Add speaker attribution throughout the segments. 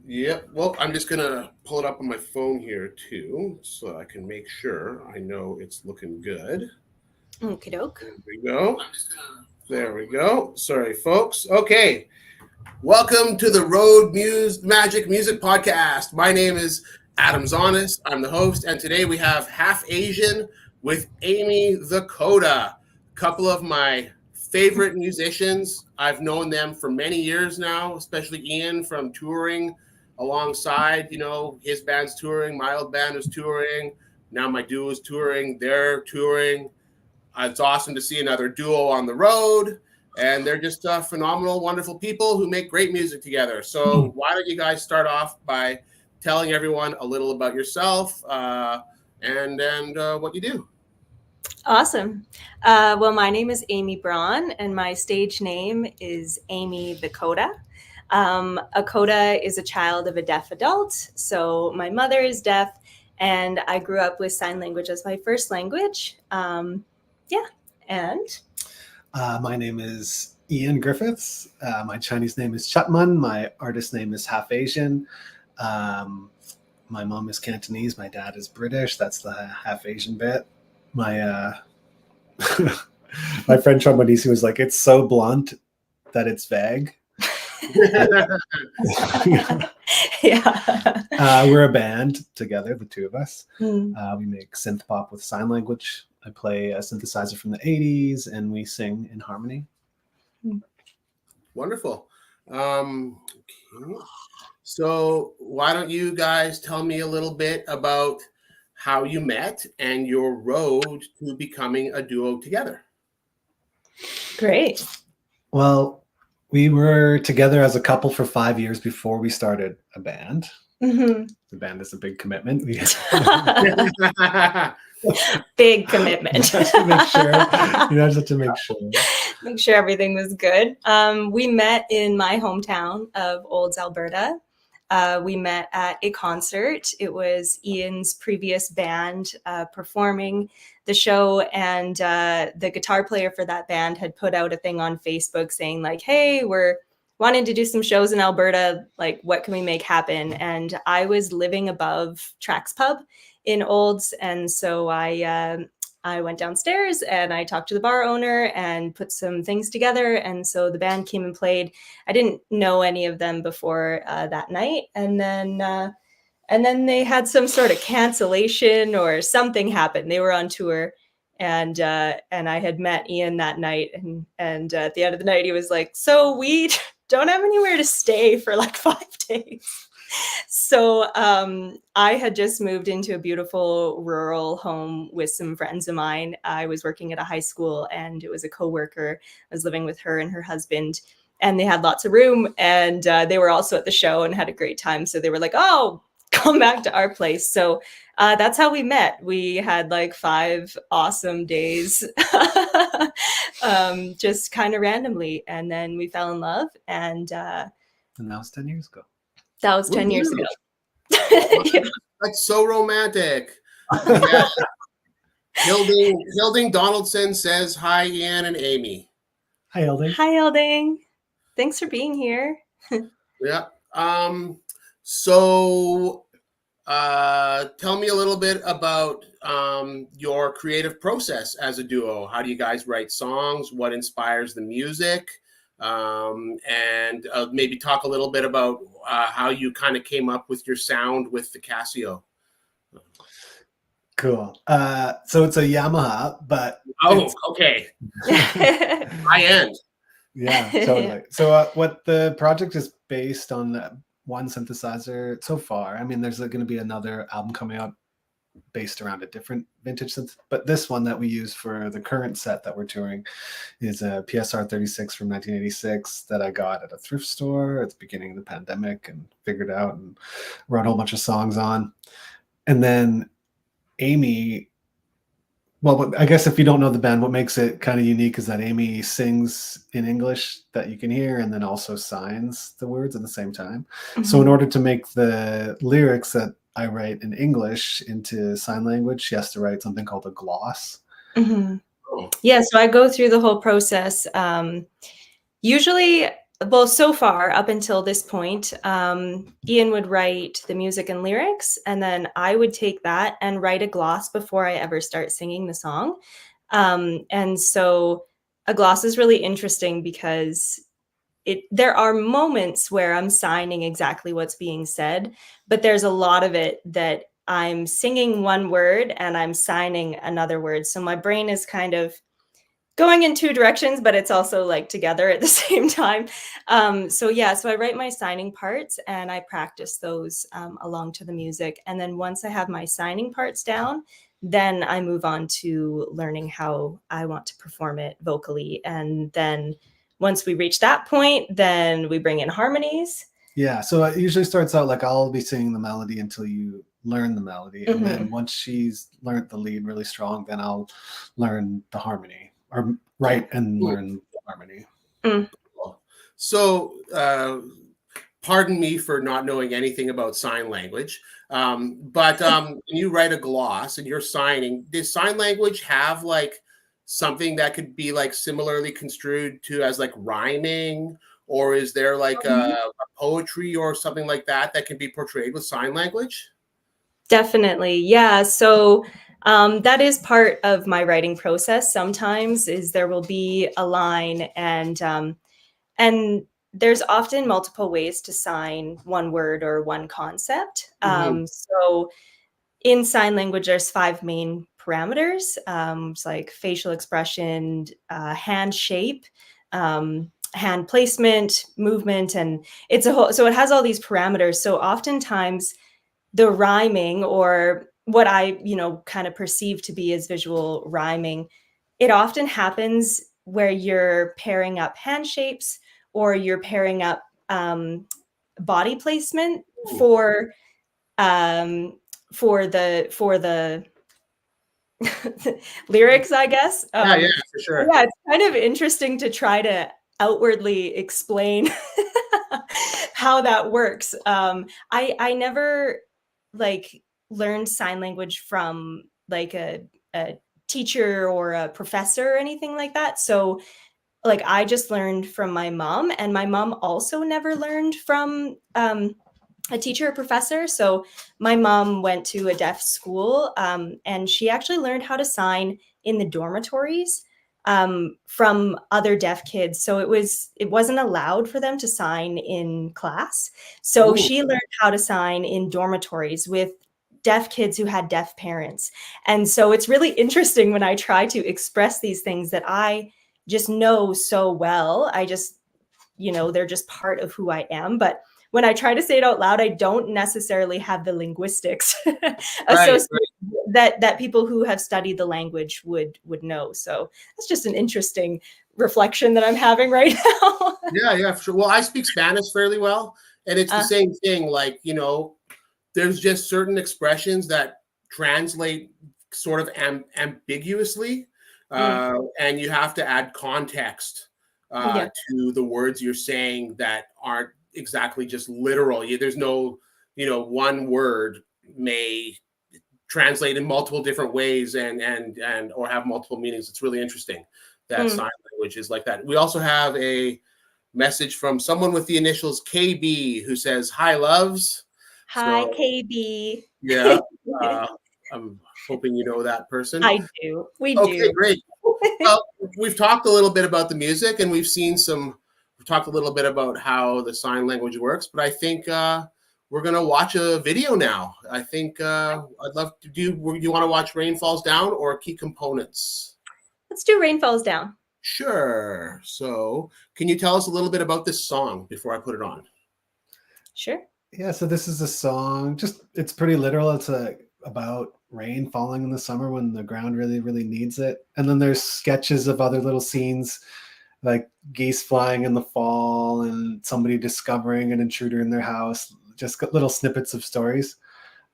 Speaker 1: Yep. Well, I'm just gonna pull it up on my phone here too, so I can make sure I know it's looking good.
Speaker 2: Okie doke.
Speaker 1: There we go. There we go. Sorry, folks. Okay. Welcome to the Magic Music Podcast. My name is Adam Zonnis. I'm the host, and today we have Half Asian with Amy the CODA. A couple of my favorite musicians. I've known them for many years now, especially Ian from touring alongside, his band's touring, my old band is touring. Now my duo is touring, they're touring. It's awesome to see another duo on the road. And they're just phenomenal, wonderful people who make great music together. So why don't you guys start off by telling everyone a little about yourself and what you do?
Speaker 2: Awesome. Well, my name is Amy Braun, and my stage name is Amy the CODA. A CODA is a child of a deaf adult. So my mother is deaf, and I grew up with sign language as my first language. And...
Speaker 3: my name is Ian Griffiths. My Chinese name is Chutman. My artist name is Half Asian. My mom is Cantonese. My dad is British. That's the Half Asian bit. My my friend Chomodisi was like, it's so blunt that it's vague. We're a band together, the two of us. We make synth pop with sign language. I play a synthesizer from the 80s, and we sing in harmony.
Speaker 1: Wonderful. Okay. So why don't you guys tell me a little bit about how you met and your road to becoming a duo together?
Speaker 2: Great.
Speaker 3: Well, we were together as a couple for 5 years before we started a band. The band is a big commitment.
Speaker 2: Big commitment.
Speaker 3: Just to make sure. Just to make sure.
Speaker 2: Make sure everything was good. We met in my hometown of Olds, Alberta. We met at a concert. It was Ian's previous band performing the show, and the guitar player for that band had put out a thing on Facebook saying like, hey, we're wanting to do some shows in Alberta. Like, what can we make happen? And I was living above Trax Pub in Olds, and so I went downstairs and I talked to the bar owner and put some things together. And so the band came and played. I didn't know any of them before that night. And then they had some sort of cancellation or something happened. They were on tour, and I had met Ian that night. And at the end of the night, he was like, so we don't have anywhere to stay for like 5 days. So I had just moved into a beautiful rural home with some friends of mine. I was working at a high school, and it was a coworker. I was living with her and her husband, and they had lots of room, and they were also at the show and had a great time. So they were like, oh, come back to our place. So that's how we met. We had like 5 awesome days, just kind of randomly. And then we fell in love, and that
Speaker 3: was 10 years ago.
Speaker 2: That was 10 years ago.
Speaker 1: Yeah. That's so romantic. Yeah. Hilding Donaldson says, hi, Ian and Amy.
Speaker 3: Hi, Hilding.
Speaker 2: Hi, Hilding. Thanks for being here.
Speaker 1: Yeah. So tell me a little bit about your creative process as a duo. How do you guys write songs? What inspires the music? And maybe talk a little bit about how you kind of came up with your sound with the Casio.
Speaker 3: Cool. So it's a Yamaha, but
Speaker 1: okay. High end.
Speaker 3: Yeah, totally. So what the project is based on, one synthesizer so far. I mean, there's going to be another album coming out based around a different vintage synth, but this one that we use for the current set that we're touring is a PSR 36 from 1986 that I got at a thrift store at the beginning of the pandemic and figured out and wrote a whole bunch of songs on. And then Amy, well, I guess if you don't know the band, what makes it kind of unique is that Amy sings in English that you can hear and then also signs the words at the same time. Mm-hmm. So in order to make the lyrics that I write in English into sign language, she has to write something called a gloss.
Speaker 2: Mm-hmm. Yeah, so I go through the whole process. Usually well, so far up until this point, Ian would write the music and lyrics, and then I would take that and write a gloss before I ever start singing the song. And so a gloss is really interesting because there are moments where I'm signing exactly what's being said, but there's a lot of it that I'm singing one word and I'm signing another word. So my brain is kind of going in two directions, but it's also like together at the same time. So I write my signing parts and I practice those along to the music. And then once I have my signing parts down, then I move on to learning how I want to perform it vocally. And then once we reach that point, then we bring in harmonies.
Speaker 3: Yeah, so it usually starts out like I'll be singing the melody until you learn the melody. And then once she's learned the lead really strong, then I'll learn the harmony or write and learn the harmony.
Speaker 1: So, pardon me for not knowing anything about sign language, but when you write a gloss and you're signing, does sign language have like something that could be like similarly construed to as like rhyming, or is there like a poetry or something like that that can be portrayed with sign language?
Speaker 2: Definitely. Yeah. So that is part of my writing process. Sometimes is there will be a line and there's often multiple ways to sign one word or one concept. So in sign language, there's 5 main parameters. It's like facial expression, hand shape, hand placement, movement, and it's a whole, so it has all these parameters. So oftentimes the rhyming, or what I, kind of perceive to be as visual rhyming, it often happens where you're pairing up hand shapes or you're pairing up body placement for the lyrics, I guess.
Speaker 1: Yeah, for sure.
Speaker 2: Yeah, it's kind of interesting to try to outwardly explain how that works. I never like learned sign language from like a teacher or a professor or anything like that. So like I just learned from my mom, and my mom also never learned from a teacher or professor. So my mom went to a deaf school, and she actually learned how to sign in the dormitories from other deaf kids. So it wasn't allowed for them to sign in class. So she learned how to sign in dormitories with deaf kids who had deaf parents. And so it's really interesting when I try to express these things that I just know so well. I just, they're just part of who I am. But when I try to say it out loud, I don't necessarily have the linguistics associated that people who have studied the language would know. So that's just an interesting reflection that I'm having right now.
Speaker 1: Yeah, for sure. Well, I speak Spanish fairly well, and it's the same thing. Like, there's just certain expressions that translate sort of ambiguously, and you have to add context to the words you're saying that aren't exactly just literal. There's no, one word may translate in multiple different ways and or have multiple meanings. It's really interesting that sign language is like that. We also have a message from someone with the initials KB who says, "Hi, loves."
Speaker 2: Hi, KB.
Speaker 1: Yeah. I'm hoping you know that person.
Speaker 2: I do. We
Speaker 1: Okay,
Speaker 2: do.
Speaker 1: great. Well, we've talked a little bit about the music, and we've talked a little bit about how the sign language works, but I think we're going to watch a video now. I think I'd love to do, you want to watch Rain Falls Down or Key Components?
Speaker 2: Let's do Rain Falls Down.
Speaker 1: Sure. So can you tell us a little bit about this song before I put it on?
Speaker 2: Sure.
Speaker 3: Yeah, so this is a song, it's pretty literal. It's about rain falling in the summer when the ground really, really needs it. And then there's sketches of other little scenes like geese flying in the fall and somebody discovering an intruder in their house, just little snippets of stories.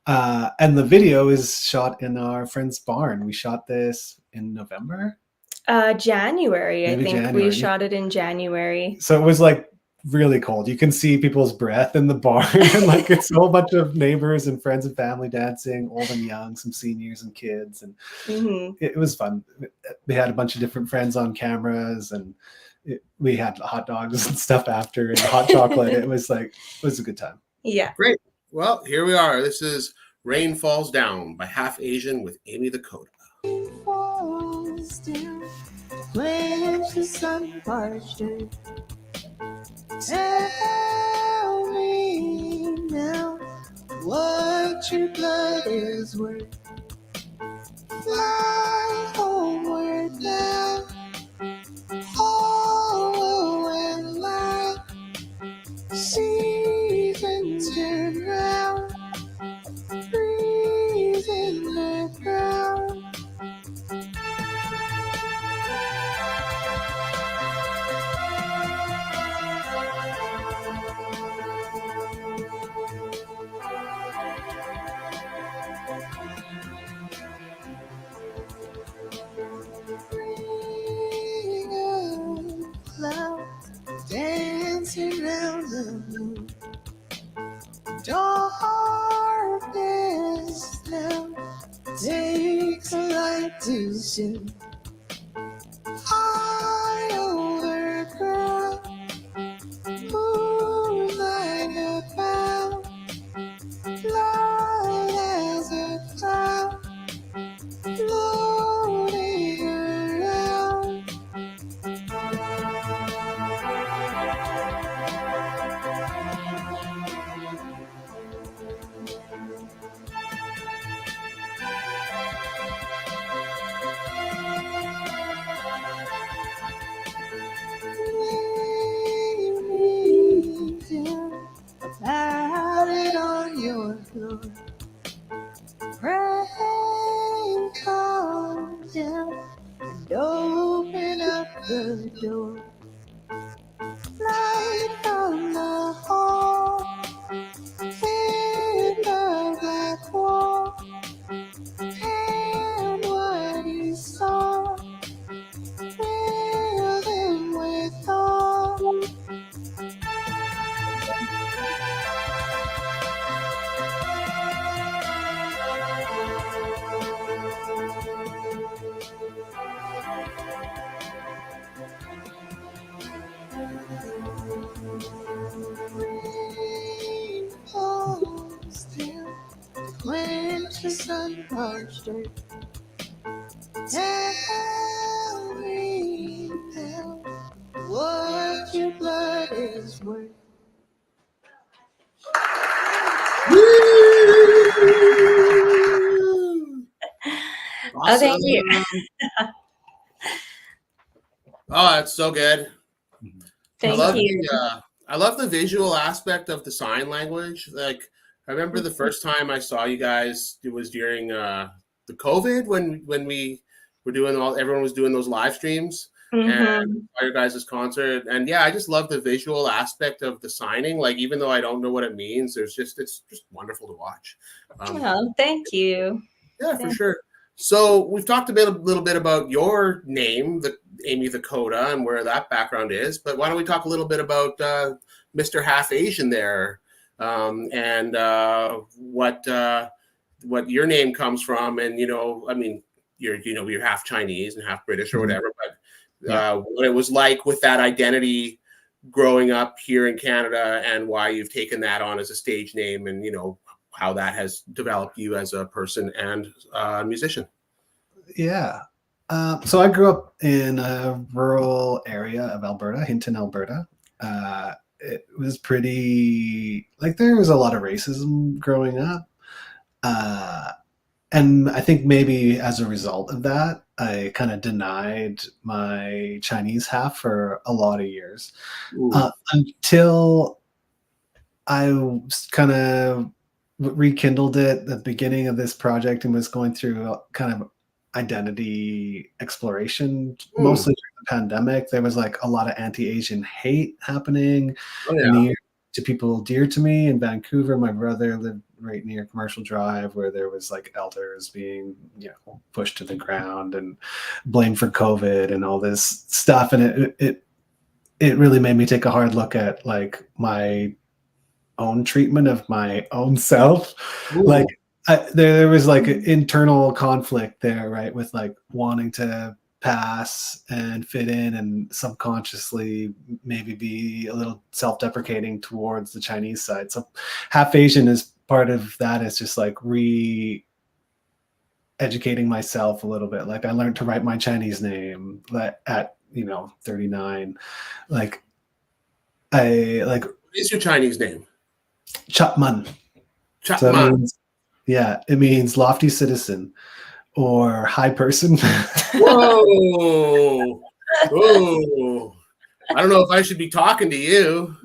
Speaker 3: And the video is shot in our friend's barn. We shot this in November?
Speaker 2: January, I think.
Speaker 3: January.
Speaker 2: We shot it in January.
Speaker 3: So it was like really cold. You can see people's breath in the barn. And like it's a whole bunch of neighbors and friends and family dancing, old and young, some seniors and kids. And it was fun. We had a bunch of different friends on cameras, and we had hot dogs and stuff after, and hot chocolate. It was a good time.
Speaker 2: Yeah.
Speaker 1: Great. Well, here we are. This is Rain Falls Down by Half Asian with Amy the CODA.
Speaker 4: Rain falls down, quench the sun parched earth. Tell me now what your blood is worth. Fly homeward now, hollow and light. Seasons turn round, freezing the ground. Ring of clouds dancing round the moon. Darkness now takes a light too soon. High over ground, moonlight about, light as a cloud, floating around. Lay me down, about it on your floor. Rain come down and open up the door. Light from the hall, in the black wall, and what he saw, filled him with awe. Rain falls down, quench the sun parched earth. Tell me now what your blood is worth.
Speaker 2: Oh, thank you.
Speaker 1: Oh, that's so good.
Speaker 2: Thank
Speaker 1: I love
Speaker 2: you.
Speaker 1: I love the visual aspect of the sign language. Like, I remember the first time I saw you guys, it was during the COVID when we were doing everyone was doing those live streams and your guys' concert. And yeah, I just love the visual aspect of the signing. Like, even though I don't know what it means, it's just wonderful to watch.
Speaker 2: Oh, thank you.
Speaker 1: Yeah, for sure. So we've talked a little bit about your name, the Amy the CODA, and where that background is. But why don't we talk a little bit about Mr. Half Asian there, and what your name comes from, and I mean, you're half Chinese and half British or whatever. But what it was like with that identity growing up here in Canada, and why you've taken that on as a stage name, and how that has developed you as a person and a musician.
Speaker 3: Yeah. So I grew up in a rural area of Alberta, Hinton, Alberta. It was pretty, there was a lot of racism growing up. And I think maybe as a result of that, I kind of denied my Chinese half for a lot of years, until I kind of rekindled it at the beginning of this project and was going through kind of identity exploration, mostly during the pandemic. There was a lot of anti-Asian hate happening to people dear to me in Vancouver. My brother lived right near Commercial Drive, where there was elders being pushed to the ground and blamed for COVID and all this stuff. And it really made me take a hard look at my own treatment of my own self. There was an internal conflict there, right, with wanting to pass and fit in and subconsciously maybe be a little self-deprecating towards the Chinese side. So half Asian is part of that. Is just like educating myself a little bit. Like I learned to write my Chinese name at 39. Like I like.
Speaker 1: What is your Chinese name?
Speaker 3: Chapman.
Speaker 1: Chapman.
Speaker 3: So it means lofty citizen or high person.
Speaker 1: Whoa. Whoa. I don't know if I should be talking to you.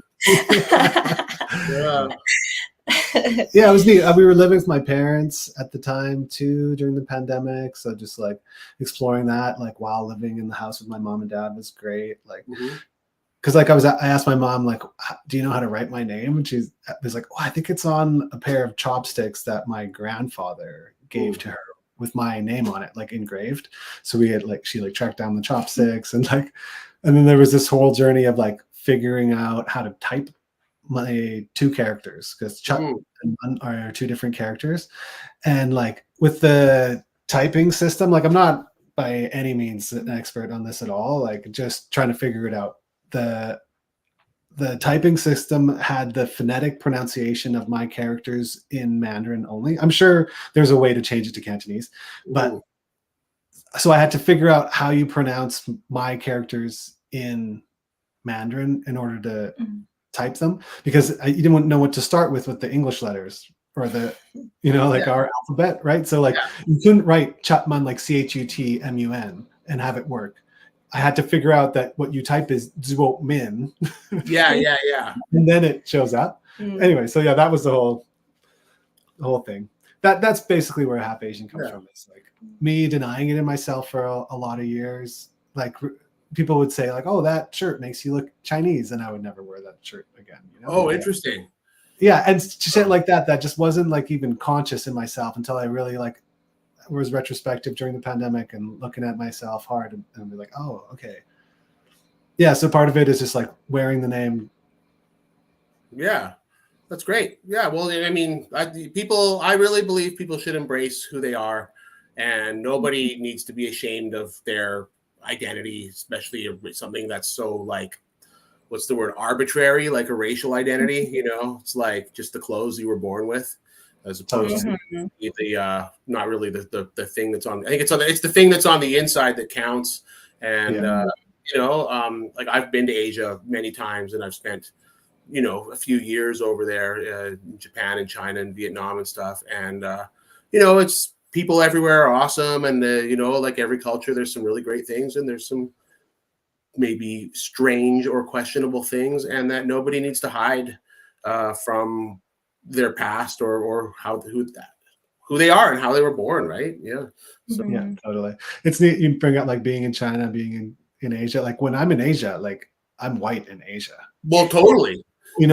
Speaker 1: Yeah.
Speaker 3: Yeah, it was neat. We were living with my parents at the time too during the pandemic. So just like exploring that, like while living in the house with my mom and dad was great. Like, because like I asked my mom, like, do you know how to write my name? And she was like, oh, I think it's on a pair of chopsticks that my grandfather gave to her with my name on it, like engraved. So we had she tracked down the chopsticks and then there was this whole journey of like figuring out how to type my two characters, because Chuck and Mun are two different characters. And like with the typing system, like I'm not by any means an expert on this at all, like just trying to figure it out. The typing system had the phonetic pronunciation of my characters in Mandarin only. I'm sure there's a way to change it to Cantonese, but so I had to figure out how you pronounce my characters in Mandarin in order to type them, because you didn't know what to start with the English letters or the our alphabet, right? So you couldn't write Chapman like CHUTMUN and have it work. I had to figure out that what you type is Zuo Min.
Speaker 1: Yeah.
Speaker 3: And then it shows up. Anyway, so that was the whole thing. That's basically where half Asian comes from. It's like me denying it in myself for a lot of years. Like people would say like, oh, that shirt makes you look Chinese, and I would never wear that shirt again.
Speaker 1: Oh, interesting.
Speaker 3: Yeah, and shit like that just wasn't like even conscious in myself until I really like was retrospective during the pandemic and looking at myself hard and be like, oh, okay. Yeah, so part of it is just like wearing the name.
Speaker 1: Yeah, that's great. Yeah, well, I mean, I really believe people should embrace who they are, and nobody needs to be ashamed of their identity, especially something that's so like, what's the word, arbitrary, like a racial identity. It's like just the clothes you were born with, as opposed to the not really the thing that's on. I think it's the thing that's on the inside that counts. And like I've been to Asia many times, and I've spent a few years over there in Japan and China and Vietnam and stuff. And it's people everywhere are awesome, and like every culture, there's some really great things, and there's some maybe strange or questionable things, and that nobody needs to hide from their past or who they are and how they were born, right? Yeah. So.
Speaker 3: Yeah, totally. It's neat you bring up like being in China, being in Asia. Like when I'm in Asia, like I'm white in Asia.
Speaker 1: Well, totally.
Speaker 2: It's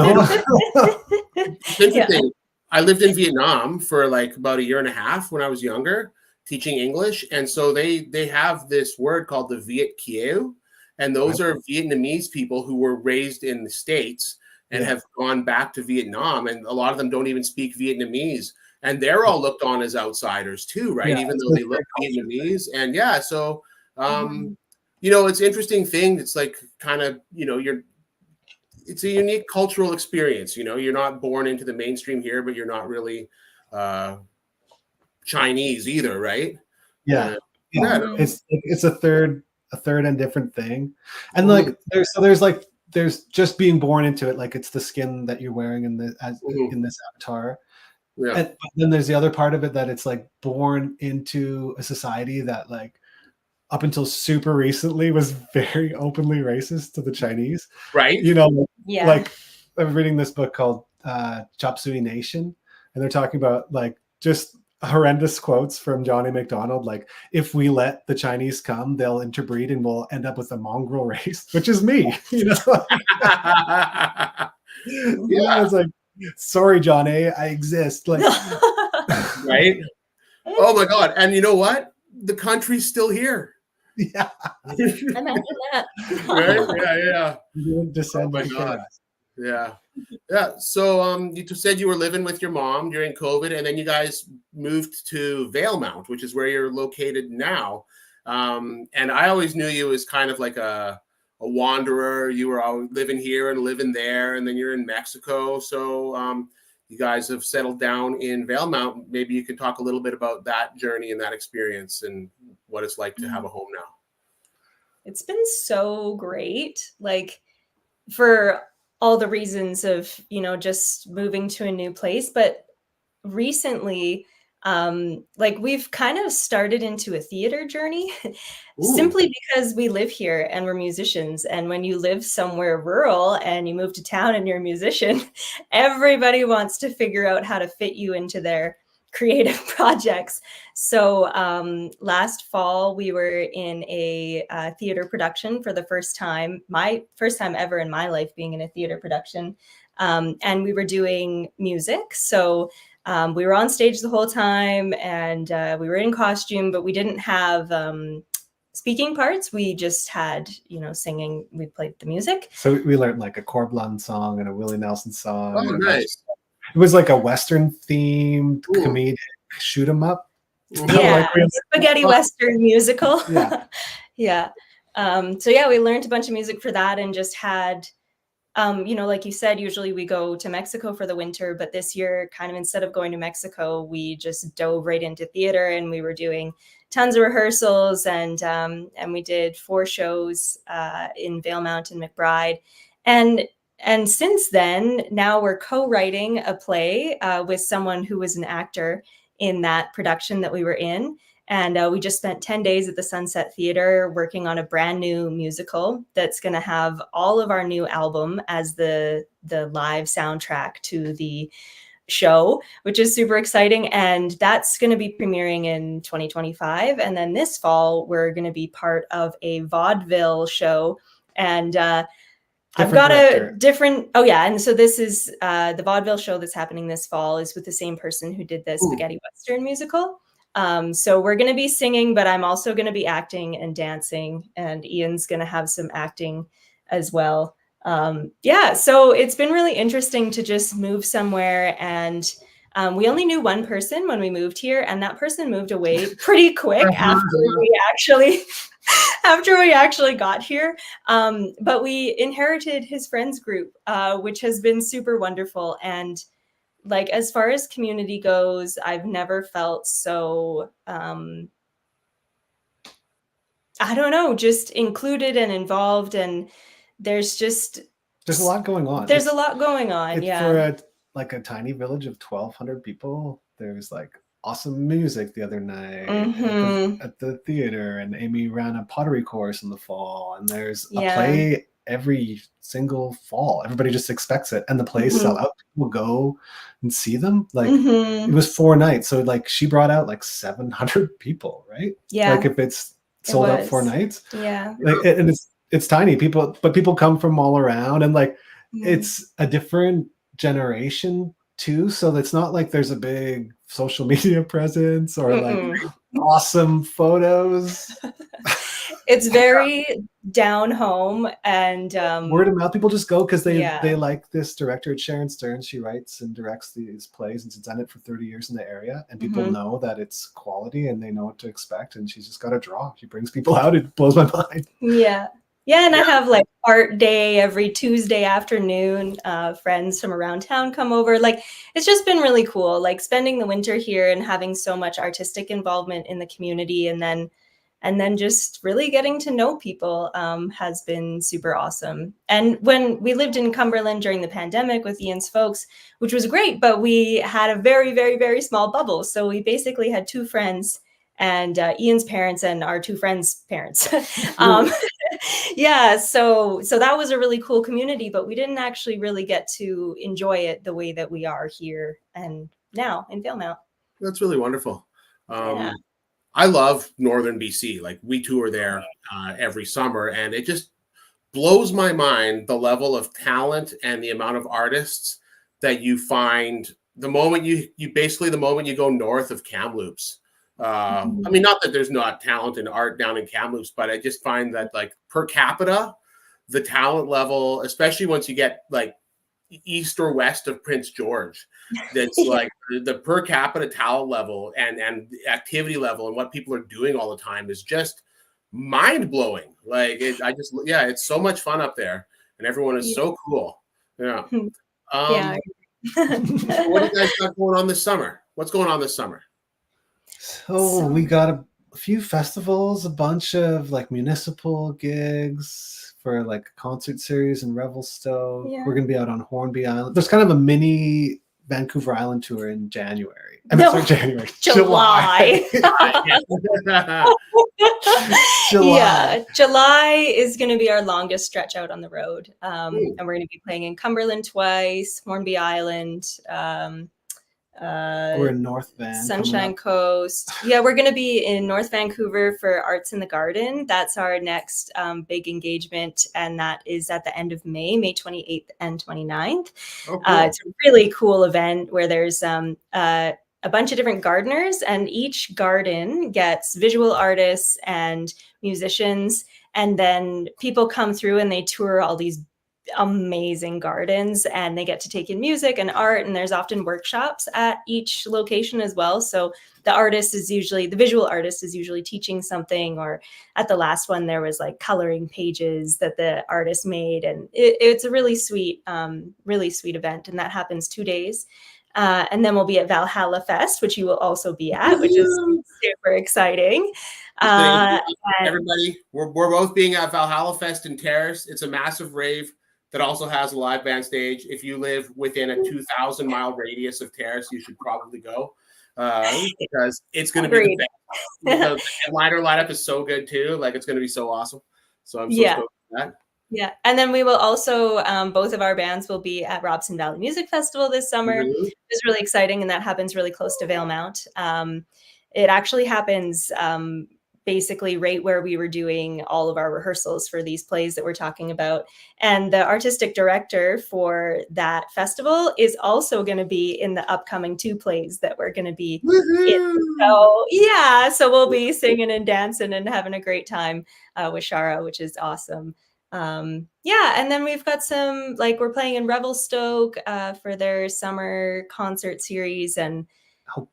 Speaker 1: interesting. I lived in Vietnam for like about a year and a half when I was younger, teaching English, and so they have this word called the Viet Kieu, and those are Vietnamese people who were raised in the States and have gone back to Vietnam, and a lot of them don't even speak Vietnamese, and they're all looked on as outsiders too, right? Even though they look Vietnamese. And so it's an interesting thing. It's like kind of it's a unique cultural experience. You're not born into the mainstream here, but you're not really Chinese either, right?
Speaker 3: It's a third and different thing. And like there's just being born into it, like it's the skin that you're wearing in this avatar. But then there's the other part of it that it's like born into a society that like up until super recently was very openly racist to the Chinese,
Speaker 1: right?
Speaker 3: Like I'm reading this book called Chop Suey Nation, and they're talking about like just horrendous quotes from Johnny McDonald, like if we let the Chinese come, they'll interbreed and we'll end up with a mongrel race, which is me. It's like, sorry, Johnny, I exist. Like,
Speaker 1: right? Oh my God! And you know what? The country's still here.
Speaker 3: Yeah.
Speaker 2: Imagine that.
Speaker 1: Right? Yeah.
Speaker 3: You descend.
Speaker 1: Oh my God. Yeah. So you said you were living with your mom during COVID, and then you guys moved to Valemount, which is where you're located now. And I always knew you as kind of like a wanderer. You were always living here and living there, and then you're in Mexico. So you guys have settled down in Valemount. Maybe you could talk a little bit about that journey and that experience and what it's like to have a home now.
Speaker 2: It's been so great, like for all the reasons of, just moving to a new place. But recently, like we've kind of started into a theater journey simply because we live here and we're musicians. And when you live somewhere rural and you move to town and you're a musician, everybody wants to figure out how to fit you into their creative projects. So last fall, we were in a theater production for the first time, my first time ever in my life being in a theater production. And we were doing music. So we were on stage the whole time, and we were in costume, but we didn't have speaking parts. We just had, singing. We played the music.
Speaker 3: So we learned like a Corblund song and a Willie Nelson song.
Speaker 1: Oh, nice.
Speaker 3: It was like a Western themed comedic shoot 'em up.
Speaker 2: Yeah, like spaghetti Western musical.
Speaker 3: Yeah.
Speaker 2: Yeah. So yeah, we learned a bunch of music for that and just had, like you said, usually we go to Mexico for the winter, but this year, kind of instead of going to Mexico, we just dove right into theater, and we were doing tons of rehearsals, and we did 4 shows in Valemount and McBride, and since then, now we're co-writing a play with someone who was an actor in that production that we were in. And we just spent 10 days at the Sunset Theater working on a brand new musical that's going to have all of our new album as the live soundtrack to the show, which is super exciting. And that's going to be premiering in 2025. And then this fall, we're going to be part of a vaudeville show. And I've got a different, and so this is the vaudeville show that's happening this fall is with the same person who did the Spaghetti Western musical. So we're going to be singing, but I'm also going to be acting and dancing, and Ian's going to have some acting as well. So it's been really interesting to just move somewhere, and we only knew one person when we moved here, and that person moved away pretty quick after we actually got here. But we inherited his friends group, which has been super wonderful. And like, as far as community goes, I've never felt so, I don't know, just included and involved. And there's
Speaker 3: a lot going on.
Speaker 2: There's a lot going on.
Speaker 3: For a tiny village of 1,200 people, there's like awesome music the other night at the theater, and Amy ran a pottery course in the fall, and there's a play every single fall. Everybody just expects it, and the plays sell out. People go and see them. Like it was 4 nights, so like she brought out like 700 people, right?
Speaker 2: Yeah,
Speaker 3: like if it's sold out 4 nights, and it's tiny. People come from all around, and like it's a different generation too, so it's not like there's a big social media presence or like awesome photos.
Speaker 2: It's very down home, and
Speaker 3: word of mouth. People just go because they like this director. It's Sharon Stern. She writes and directs these plays, and she's done it for 30 years in the area, and people know that it's quality and they know what to expect, and she's just got a draw. She brings people out. It blows my mind.
Speaker 2: And I have like art day every Tuesday afternoon. Friends from around town come over. Like, it's just been really cool, like spending the winter here and having so much artistic involvement in the community, and then just really getting to know people has been super awesome. And when we lived in Cumberland during the pandemic with Ian's folks, which was great, but we had a very, very, very small bubble. So we basically had 2 friends, and Ian's parents and our 2 friends' parents. So that was a really cool community, but we didn't actually really get to enjoy it the way that we are here and now in Valemount.
Speaker 1: That's really wonderful. I love Northern BC. Like, we tour there every summer, and it just blows my mind the level of talent and the amount of artists that you find the moment you go north of Kamloops. I mean, not that there's not talent and art down in Kamloops, but I just find that, like, per capita, the talent level, especially once you get like east or west of Prince George, that's like the per capita talent level and activity level and what people are doing all the time is just mind blowing. Like it's so much fun up there, and everyone is so cool. Yeah.
Speaker 2: Yeah.
Speaker 1: What do you guys got going on this summer? What's going on this summer?
Speaker 3: So we got a few festivals, a bunch of like municipal gigs for like a concert series in Revelstoke.
Speaker 2: Yeah.
Speaker 3: We're gonna be out on Hornby Island. There's kind of a mini Vancouver Island tour in January. January.
Speaker 2: July.
Speaker 3: July.
Speaker 2: Yeah, July is going to be our longest stretch out on the road. And we're going to be playing in Cumberland twice, Hornby Island,
Speaker 3: we're in North Van.
Speaker 2: Sunshine Coast. Yeah, we're going to be in North Vancouver for Arts in the Garden. That's our next big engagement, and that is at the end of May 28th and 29th. Oh, cool. It's a really cool event where there's a bunch of different gardeners, and each garden gets visual artists and musicians, and then people come through and they tour all these amazing gardens, and they get to take in music and art, and there's often workshops at each location as well. So the visual artist is usually teaching something, or at the last one there was like coloring pages that the artist made, and it's a really sweet event, and that happens 2 days. And then we'll be at Valhalla Fest, which you will also be at, which is super exciting.
Speaker 1: Everybody, we're both being at Valhalla Fest in Terrace. It's a massive rave that also has a live band stage. If you live within a 2,000-mile radius of Terrace, you should probably go because it's going to be the best. The headliner lineup is so good too. Like, it's going to be so awesome. So I'm so stoked for that.
Speaker 2: Yeah, and then we will also, both of our bands will be at Robson Valley Music Festival this summer. It's really exciting, and that happens really close to Valemount. It actually happens basically right where we were doing all of our rehearsals for these plays that we're talking about. And the artistic director for that festival is also going to be in the upcoming 2 plays that we're going to be in. So we'll be singing and dancing and having a great time with Shara, which is awesome. And then we've got some, like, we're playing in Revelstoke for their summer concert series, and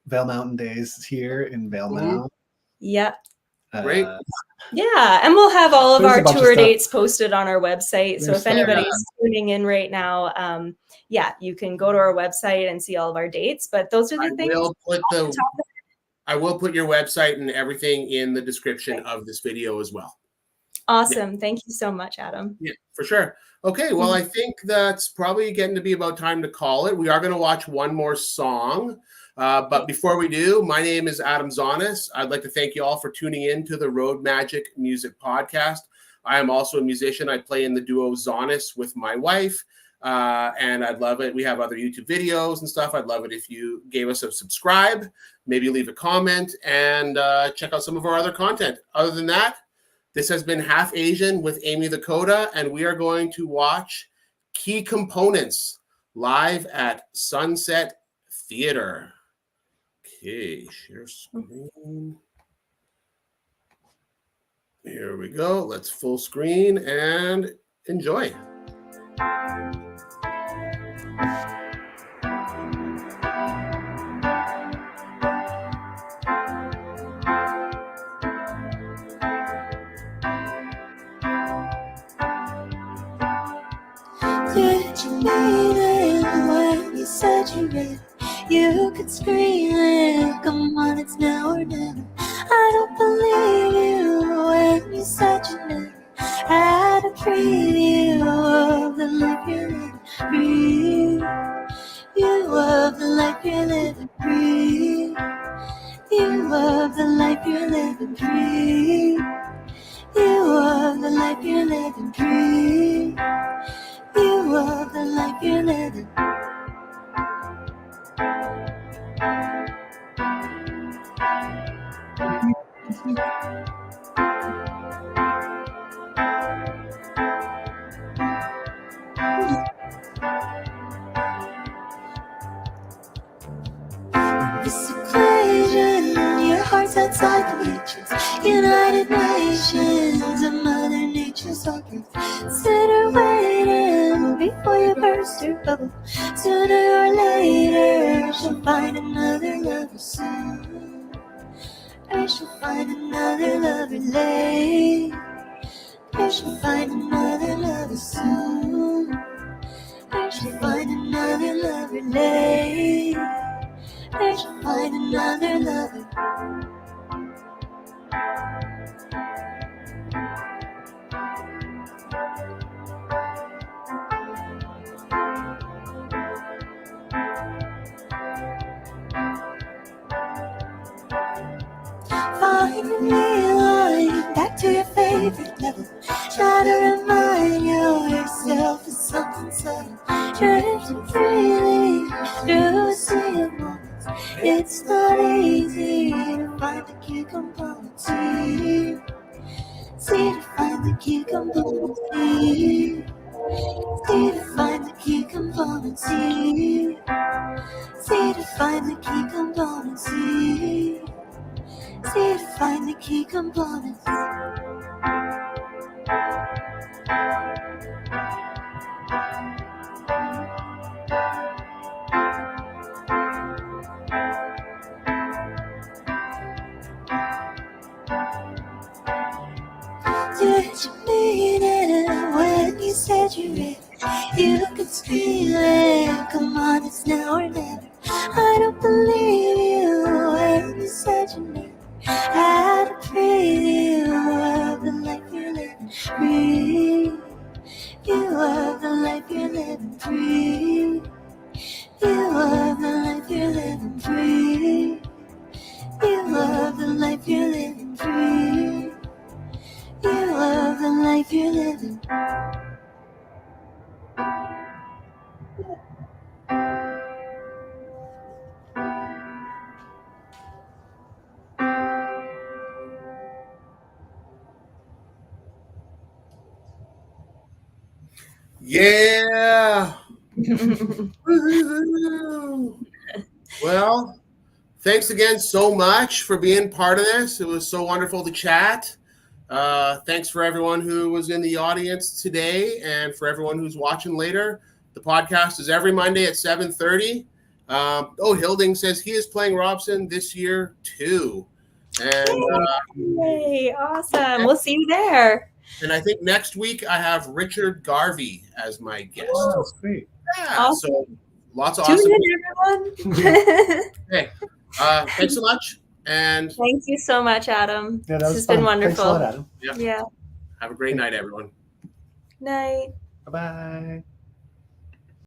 Speaker 3: Vale Mountain Days here in Valemount.
Speaker 2: Yep.
Speaker 1: Great.
Speaker 2: Yeah, and we'll have all of our tour dates posted on our website. So if anybody's tuning in right now, you can go to our website and see all of our dates. But those are the things.
Speaker 1: I will put your website and everything in the description of this video as well.
Speaker 2: Awesome. Thank you so much, Adam.
Speaker 1: Yeah, for sure. Okay, well, I think that's probably getting to be about time to call it. We are going to watch one more song. But before we do, my name is Adam Zonnis. I'd like to thank you all for tuning in to the Road Magic Music Podcast. I am also a musician. I play in the duo Zonnis with my wife, and I'd love it. We have other YouTube videos and stuff. I'd love it if you gave us a subscribe, maybe leave a comment, and check out some of our other content. Other than that, this has been Half Asian with Amy the CODA, and we are going to watch Key Components live at Sunset Theater. Okay, share screen. Here we go. Let's full screen and enjoy.
Speaker 4: Did you mean it when you said you read? You could scream it, come on, it's now or never. I don't believe you when you said you never had a preview of the life you're living. Breathe, you of the life you're living. Breathe, you of the life you're living. Breathe, you of the life you're living. Breathe, you of the life you're living. This equation, your heart's outside the matrix. United Nations of Mother Nature's heartbeat. Consider waiting before you burst your bubble. Sooner or later, she'll find another lover soon. Or she'll find another lover late. Or she'll find another lover soon. Or she'll find another lover late. Or she'll find another lover. Finally lying back to your favorite level. Try to remind yourself of something subtle. Drifting freely through a sea of moments. It's not easy to find the key components. See to find the key components. See to find the key components. See to find the key components. See to find the key components. Did you mean it when you said you read? You could scream it. Come on, it's now or never. I don't believe you when you said you never had a preview of the life you're living. Breathe. You of the life you're living. Breathe. You of the life you're living. Breathe. You of the life you're living. Breathe. You love the life you're living.
Speaker 1: Yeah. Woo-hoo-hoo. Well, thanks again so much for being part of this. It was so wonderful to chat. Thanks for everyone who was in the audience today and for everyone who's watching later. The podcast is every Monday at 7:30. Hilding says he is playing Robson this year too. And
Speaker 2: Yay, awesome. We'll see you there.
Speaker 1: and I think next week I have Richard Garvey as my guest.
Speaker 3: Oh, sweet.
Speaker 1: Yeah,
Speaker 2: Awesome.
Speaker 1: so lots of
Speaker 2: Tune
Speaker 1: awesome.
Speaker 2: in, everyone.
Speaker 1: Okay. Thanks so much. And
Speaker 2: Thank you so much, Adam.
Speaker 3: Yeah, that
Speaker 2: This
Speaker 3: was
Speaker 2: has
Speaker 3: fun.
Speaker 2: been wonderful.
Speaker 3: Thanks a lot, Adam.
Speaker 2: Yeah.
Speaker 1: have a great night, everyone.
Speaker 2: Night.
Speaker 3: Bye-bye.